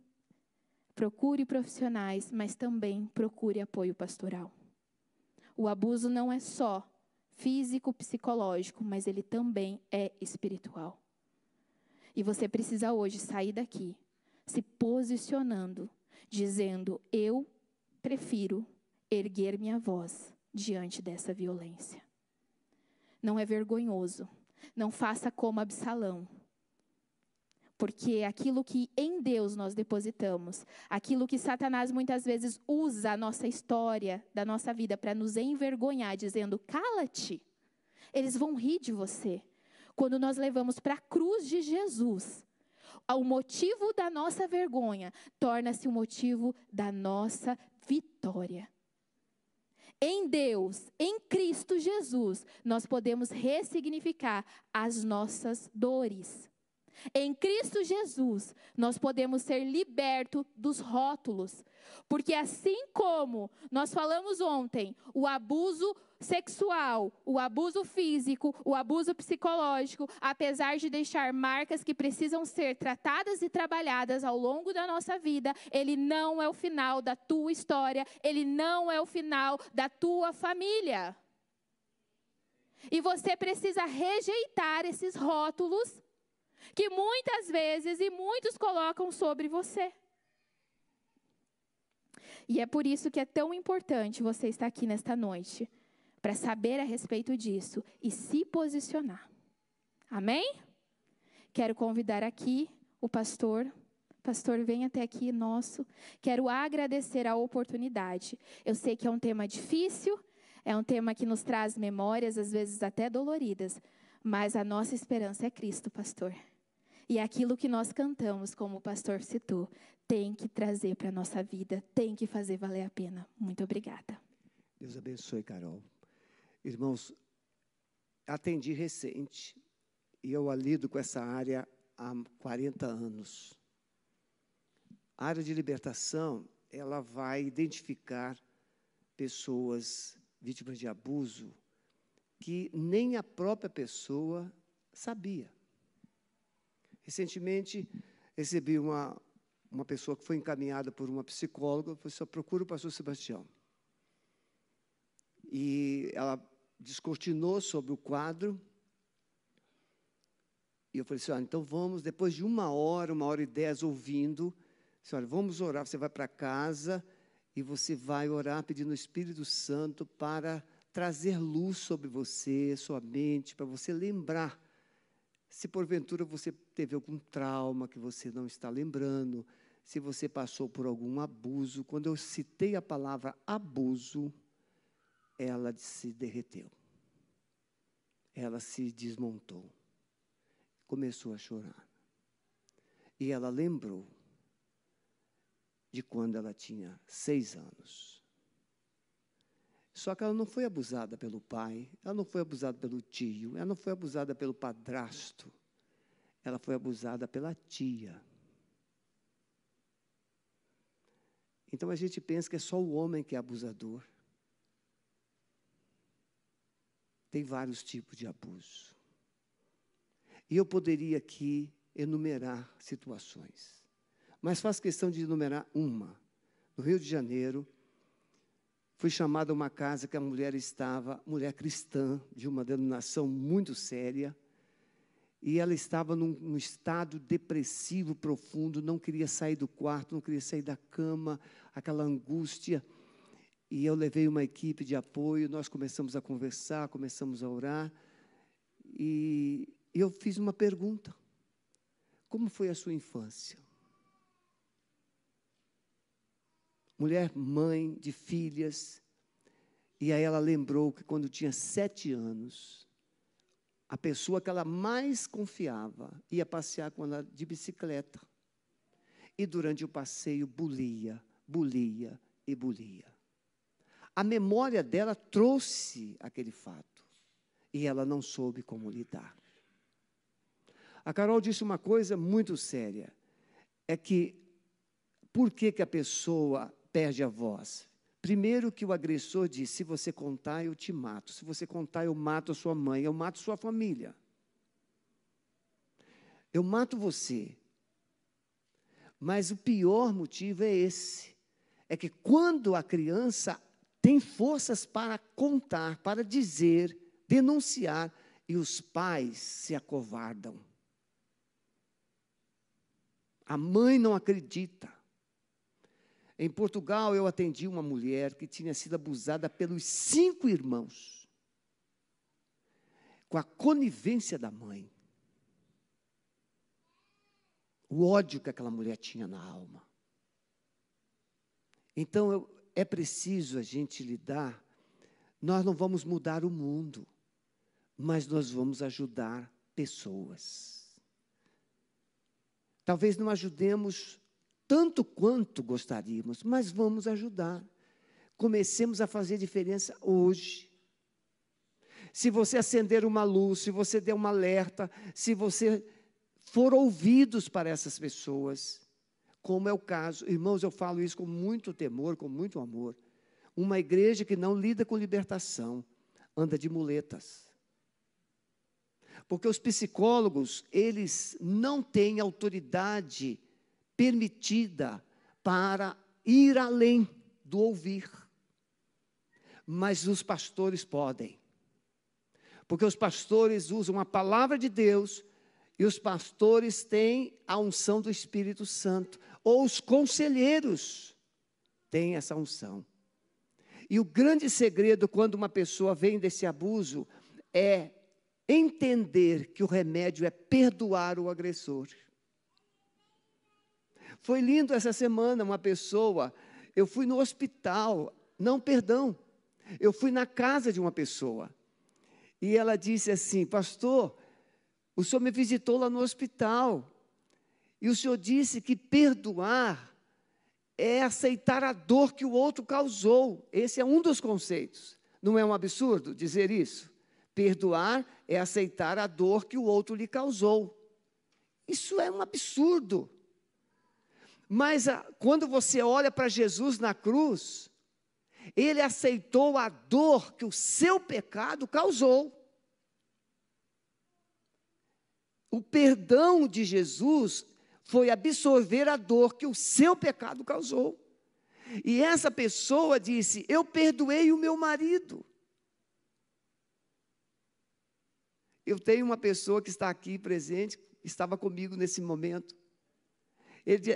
profissionais, mas também procure apoio pastoral. O abuso não é só físico, psicológico, mas ele também é espiritual. E você precisa hoje sair daqui, se posicionando, dizendo: eu prefiro erguer minha voz diante dessa violência. Não é vergonhoso. Não faça como Absalão. Porque aquilo que em Deus nós depositamos, aquilo que Satanás muitas vezes usa a nossa história, da nossa vida, para nos envergonhar, dizendo, cala-te, eles vão rir de você. Quando nós levamos para a cruz de Jesus, o motivo da nossa vergonha torna-se o motivo da nossa vitória. Em Deus, em Cristo Jesus, nós podemos ressignificar as nossas dores. Em Cristo Jesus, nós podemos ser libertos dos rótulos. Porque assim como nós falamos ontem, o abuso sexual, o abuso físico, o abuso psicológico, apesar de deixar marcas que precisam ser tratadas e trabalhadas ao longo da nossa vida, ele não é o final da tua história, ele não é o final da tua família. E você precisa rejeitar esses rótulos que muitas vezes e muitos colocam sobre você. E é por isso que é tão importante você estar aqui nesta noite, para saber a respeito disso e se posicionar. Amém? Quero convidar aqui o pastor. Pastor, vem até aqui, nosso. Quero agradecer a oportunidade. Eu sei que é um tema difícil, é um tema que nos traz memórias, às vezes até doloridas, mas a nossa esperança é Cristo, pastor. E aquilo que nós cantamos, como o pastor citou, tem que trazer para a nossa vida, tem que fazer valer a pena. Muito obrigada. Deus abençoe, Carol. Irmãos, atendi recente e eu lido com essa área há 40 anos. A área de libertação, ela vai identificar pessoas vítimas de abuso que nem a própria pessoa sabia. Recentemente, recebi uma pessoa que foi encaminhada por uma psicóloga, falou, só procura o pastor Sebastião. E ela descortinou sobre o quadro, e eu falei assim, então vamos, depois de 1h10 ouvindo, olha, vamos orar, você vai para casa e você vai orar pedindo ao Espírito Santo para trazer luz sobre você, sua mente, para você lembrar. Se porventura você teve algum trauma que você não está lembrando, se você passou por algum abuso, quando eu citei a palavra abuso, ela se derreteu. Ela se desmontou. Começou a chorar. E ela lembrou de quando ela tinha 6 anos. Só que ela não foi abusada pelo pai, ela não foi abusada pelo tio, ela não foi abusada pelo padrasto, ela foi abusada pela tia. Então a gente pensa que é só o homem que é abusador. Tem vários tipos de abuso. E eu poderia aqui enumerar situações, mas faço questão de enumerar uma. No Rio de Janeiro, fui chamado a uma casa que a mulher estava, mulher cristã, de uma denominação muito séria, e ela estava num estado depressivo profundo, não queria sair do quarto, não queria sair da cama, aquela angústia. E eu levei uma equipe de apoio, nós começamos a conversar, começamos a orar, e eu fiz uma pergunta: como foi a sua infância? Mulher, mãe de filhas, e aí ela lembrou que quando tinha 7 anos, a pessoa que ela mais confiava ia passear com ela de bicicleta. E durante o passeio bulia. A memória dela trouxe aquele fato, e ela não soube como lidar. A Carol disse uma coisa muito séria, é que, por que a pessoa perde a voz? Primeiro que o agressor diz, se você contar, eu te mato. Se você contar, eu mato a sua mãe, eu mato sua família. Eu mato você. Mas o pior motivo é esse. É que quando a criança tem forças para contar, para dizer, denunciar, e os pais se acovardam. A mãe não acredita. Em Portugal, eu atendi uma mulher que tinha sido abusada pelos 5 irmãos, com a conivência da mãe. o ódio que aquela mulher tinha na alma. Então, é preciso a gente lidar. Nós não vamos mudar o mundo, mas nós vamos ajudar pessoas. Talvez não ajudemos tanto quanto gostaríamos, mas vamos ajudar. Comecemos a fazer diferença hoje. Se você acender uma luz, se você der um alerta, se você for ouvidos para essas pessoas, como é o caso, irmãos, eu falo isso com muito temor, com muito amor. Uma igreja que não lida com libertação, anda de muletas. Porque os psicólogos, eles não têm autoridade permitida para ir além do ouvir. Mas os pastores podem. Porque os pastores usam a palavra de Deus e os pastores têm a unção do Espírito Santo. Ou os conselheiros têm essa unção. E o grande segredo quando uma pessoa vem desse abuso é entender que o remédio é perdoar o agressor. Foi lindo essa semana uma pessoa, eu fui no hospital, eu fui na casa de uma pessoa. E ela disse assim: pastor, o senhor me visitou lá no hospital. E o senhor disse que perdoar é aceitar a dor que o outro causou. Esse é um dos conceitos. Não é um absurdo dizer isso? Perdoar é aceitar a dor que o outro lhe causou. Isso é um absurdo. Mas quando você olha para Jesus na cruz, ele aceitou a dor que o seu pecado causou. O perdão de Jesus foi absorver a dor que o seu pecado causou. E essa pessoa disse: eu perdoei o meu marido. Eu tenho uma pessoa que está aqui presente, estava comigo nesse momento.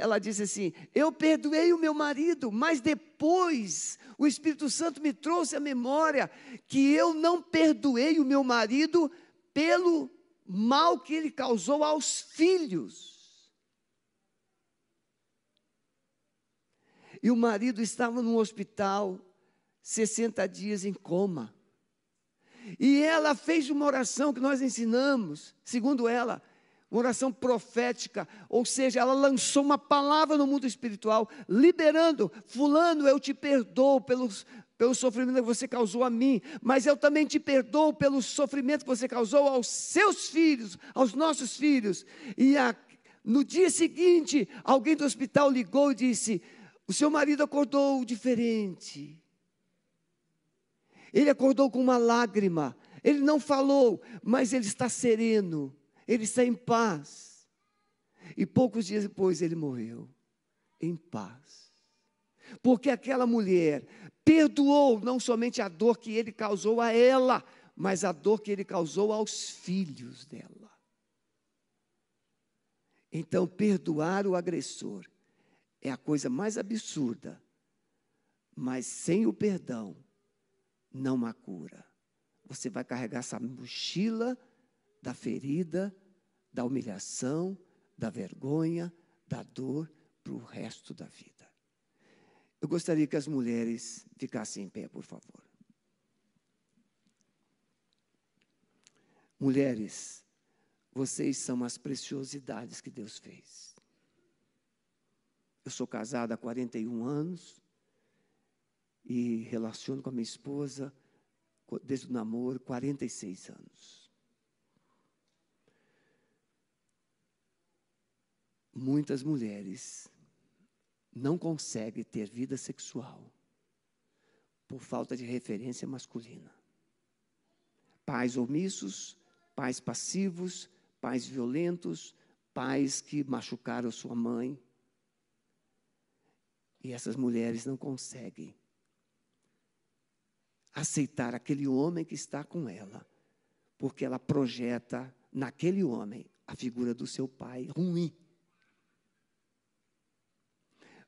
Ela disse assim: eu perdoei o meu marido, mas depois o Espírito Santo me trouxe à memória que eu não perdoei o meu marido pelo mal que ele causou aos filhos. E o marido estava no hospital, 60 dias em coma. E ela fez uma oração que nós ensinamos, segundo ela, uma oração profética, ou seja, ela lançou uma palavra no mundo espiritual, liberando: fulano, eu te perdoo pelo sofrimento que você causou a mim, mas eu também te perdoo pelo sofrimento que você causou aos seus filhos, aos nossos filhos. E no dia seguinte, alguém do hospital ligou e disse: o seu marido acordou diferente. Ele acordou com uma lágrima. Ele não falou, mas ele está sereno. Ele está em paz. E poucos dias depois ele morreu. Em paz. Porque aquela mulher perdoou não somente a dor que ele causou a ela, mas a dor que ele causou aos filhos dela. Então, perdoar o agressor é a coisa mais absurda. Mas sem o perdão, não há cura. Você vai carregar essa mochila da ferida, da humilhação, da vergonha, da dor para o resto da vida. Eu gostaria que as mulheres ficassem em pé, por favor. Mulheres, vocês são as preciosidades que Deus fez. Eu sou casada há 41 anos e relaciono com a minha esposa desde o namoro 46 anos. Muitas mulheres não conseguem ter vida sexual por falta de referência masculina. Pais omissos, pais passivos, pais violentos, pais que machucaram sua mãe. E essas mulheres não conseguem aceitar aquele homem que está com ela, porque ela projeta naquele homem a figura do seu pai ruim.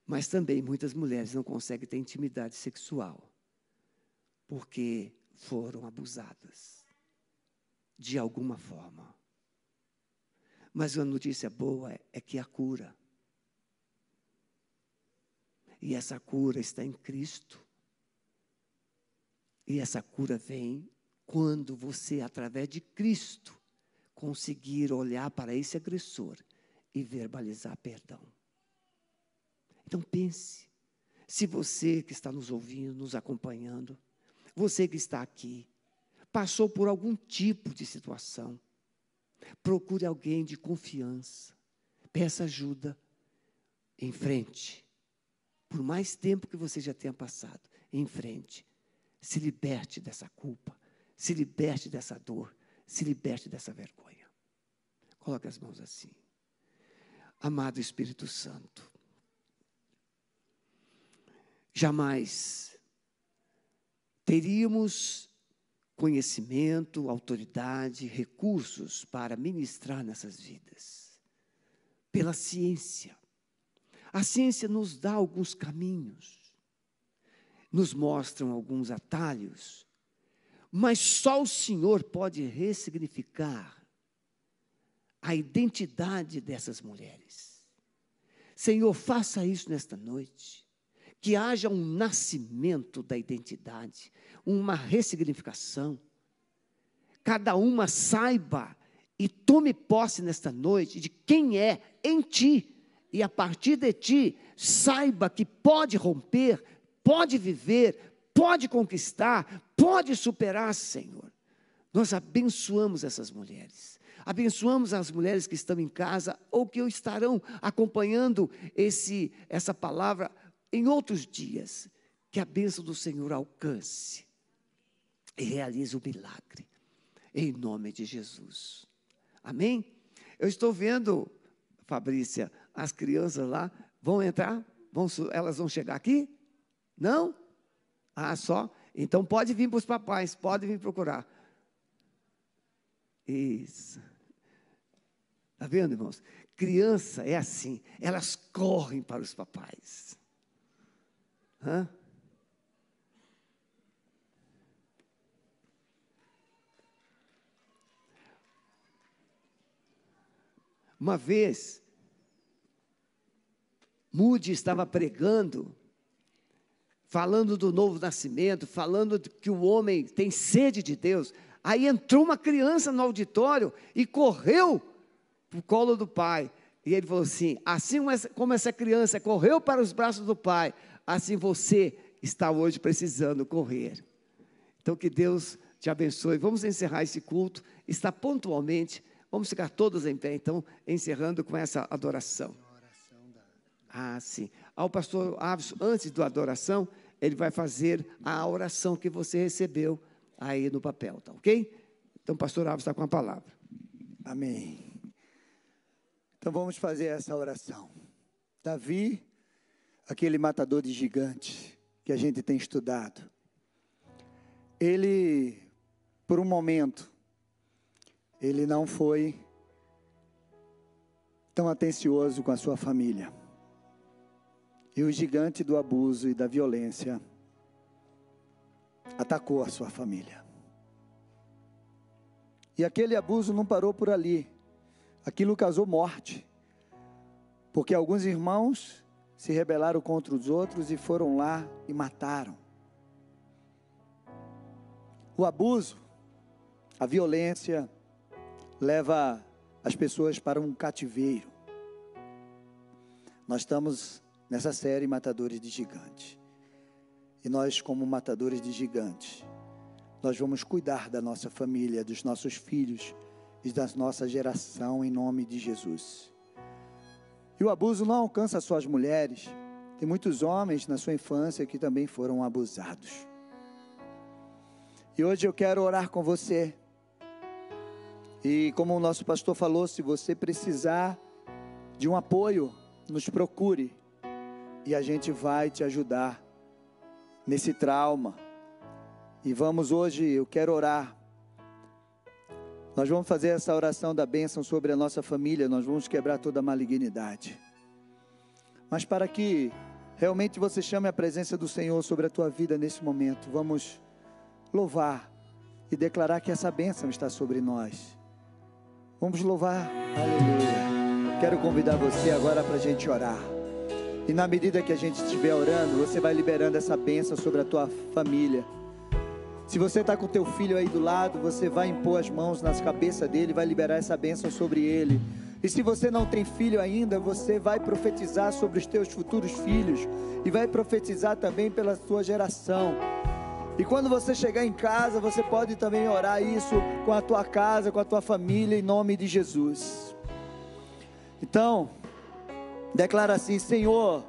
Mas também muitas mulheres não conseguem ter intimidade sexual, porque foram abusadas de alguma forma. Mas a notícia boa é que há cura. E essa cura está em Cristo. E essa cura vem quando você, através de Cristo, conseguir olhar para esse agressor e verbalizar perdão. Então pense, se você que está nos ouvindo, nos acompanhando, você que está aqui, passou por algum tipo de situação, procure alguém de confiança, peça ajuda, em frente. Por mais tempo que você já tenha passado, em frente. Se liberte dessa culpa, se liberte dessa dor, se liberte dessa vergonha. Coloque as mãos assim. Amado Espírito Santo, jamais teríamos conhecimento, autoridade, recursos para ministrar nessas vidas. Pela ciência. A ciência nos dá alguns caminhos, nos mostram alguns atalhos, mas só o Senhor pode ressignificar a identidade dessas mulheres. Senhor, faça isso nesta noite, que haja um nascimento da identidade, uma ressignificação. Cada uma saiba e tome posse nesta noite de quem é em ti, e a partir de ti, saiba que pode romper, pode viver, pode conquistar, pode superar, Senhor. Nós abençoamos essas mulheres. Abençoamos as mulheres que estão em casa ou que estarão acompanhando essa palavra em outros dias. Que a bênção do Senhor alcance e realize o milagre. Em nome de Jesus. Amém? Eu estou vendo, Fabrícia, as crianças lá vão entrar? Elas vão chegar aqui? Não? Ah, só? Então pode vir para os papais, pode vir procurar. Isso. Está vendo, irmãos? Criança é assim, elas correm para os papais. Hã? Uma vez, Moody estava pregando, falando do novo nascimento, falando que o homem tem sede de Deus. Aí entrou uma criança no auditório e correu para o colo do pai. E ele falou assim, assim como essa criança correu para os braços do pai, assim você está hoje precisando correr. Então que Deus te abençoe. Vamos encerrar esse culto, está pontualmente, vamos ficar todos em pé, então, encerrando com essa adoração. Ah, sim. O pastor Aves, antes da adoração, ele vai fazer a oração que você recebeu aí no papel, tá ok? Então, o pastor Aves está com a palavra. Amém. Então, vamos fazer essa oração. Davi, aquele matador de gigantes que a gente tem estudado, ele, por um momento, ele não foi tão atencioso com a sua família. E o gigante do abuso e da violência atacou a sua família. E aquele abuso não parou por ali. Aquilo causou morte. Porque alguns irmãos se rebelaram contra os outros e foram lá e mataram. O abuso, a violência, leva as pessoas para um cativeiro. Nós estamos nessa série Matadores de Gigantes. E nós, como matadores de gigantes, nós vamos cuidar da nossa família, dos nossos filhos e da nossa geração em nome de Jesus. E o abuso não alcança só as mulheres. Tem muitos homens na sua infância que também foram abusados. E hoje eu quero orar com você. E como o nosso pastor falou, se você precisar de um apoio, nos procure. E a gente vai te ajudar nesse trauma. E vamos hoje, eu quero orar. Nós vamos fazer essa oração da bênção sobre a nossa família. Nós vamos quebrar toda a malignidade. Mas para que realmente você chame a presença do Senhor sobre a tua vida nesse momento, vamos louvar e declarar que essa bênção está sobre nós. Vamos louvar. Aleluia. Quero convidar você agora para a gente orar. E na medida que a gente estiver orando, você vai liberando essa bênção sobre a tua família. Se você está com o teu filho aí do lado, você vai impor as mãos nas cabeças dele e vai liberar essa bênção sobre ele. E se você não tem filho ainda, você vai profetizar sobre os teus futuros filhos. E vai profetizar também pela tua geração. E quando você chegar em casa, você pode também orar isso com a tua casa, com a tua família, em nome de Jesus. Então, declara assim: Senhor,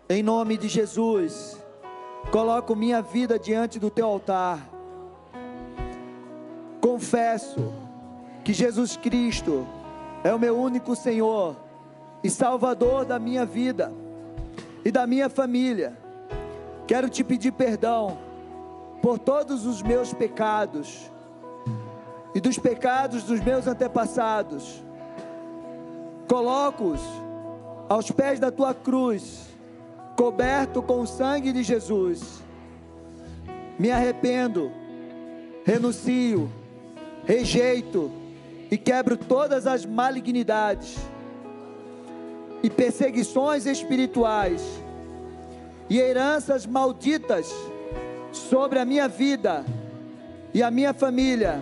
em nome de Jesus, coloco minha vida diante do teu altar. Confesso que Jesus Cristo é o meu único Senhor e Salvador da minha vida e da minha família. Quero te pedir perdão por todos os meus pecados e dos pecados dos meus antepassados. Coloco-os aos pés da tua cruz, coberto com o sangue de Jesus. Me arrependo, renuncio, rejeito e quebro todas as malignidades e perseguições espirituais e heranças malditas sobre a minha vida e a minha família,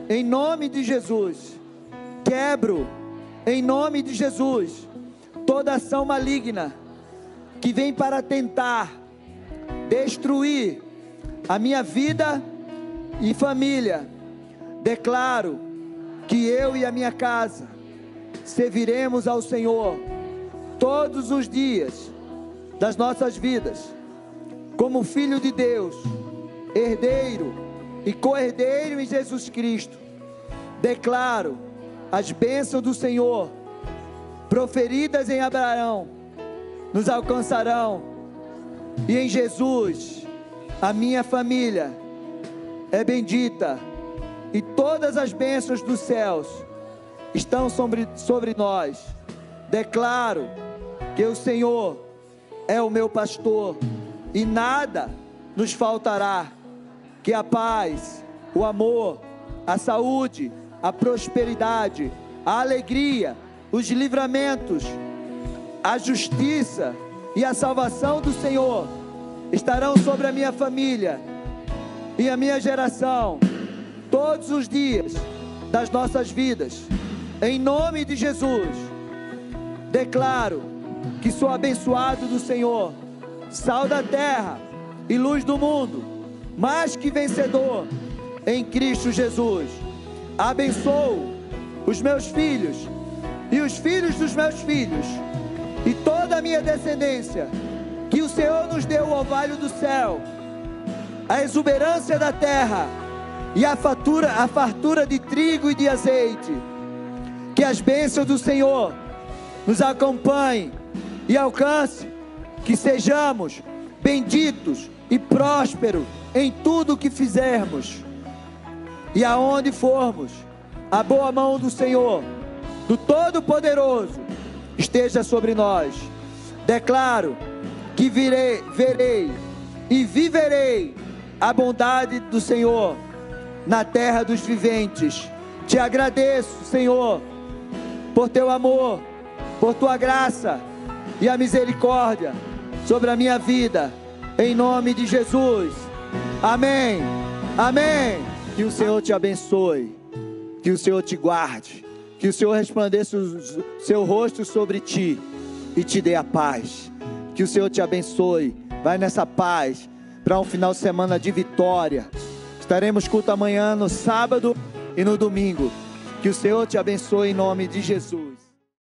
em nome de Jesus. Quebro, em nome de Jesus, toda ação maligna que vem para tentar destruir a minha vida e família. Declaro que eu e a minha casa serviremos ao Senhor todos os dias das nossas vidas, como filho de Deus, herdeiro e co-herdeiro em Jesus Cristo. Declaro as bênçãos do Senhor, proferidas em Abraão, nos alcançarão, e em Jesus a minha família é bendita, e todas as bênçãos dos céus estão sobre nós. Declaro que o Senhor é o meu pastor e nada nos faltará. Que a paz, o amor, a saúde, a prosperidade, a alegria, os livramentos, a justiça e a salvação do Senhor estarão sobre a minha família e a minha geração todos os dias das nossas vidas. Em nome de Jesus, declaro que sou abençoado do Senhor, sal da terra e luz do mundo, mais que vencedor em Cristo Jesus. Abençoo os meus filhos e os filhos dos meus filhos e toda a minha descendência, que o Senhor nos deu o orvalho do céu, a exuberância da terra e a fartura de trigo e de azeite. Que as bênçãos do Senhor nos acompanhem e alcance, que sejamos benditos e prósperos em tudo o que fizermos, e aonde formos, a boa mão do Senhor, do Todo-Poderoso, esteja sobre nós. Declaro que verei e viverei a bondade do Senhor na terra dos viventes. Te agradeço, Senhor, por teu amor, por tua graça e a misericórdia sobre a minha vida, em nome de Jesus. Amém, amém. Que o Senhor te abençoe, que o Senhor te guarde, que o Senhor resplandeça o seu rosto sobre ti e te dê a paz. Que o Senhor te abençoe. Vai nessa paz para um final de semana de vitória. Estaremos culto amanhã, no sábado e no domingo. Que o Senhor te abençoe em nome de Jesus.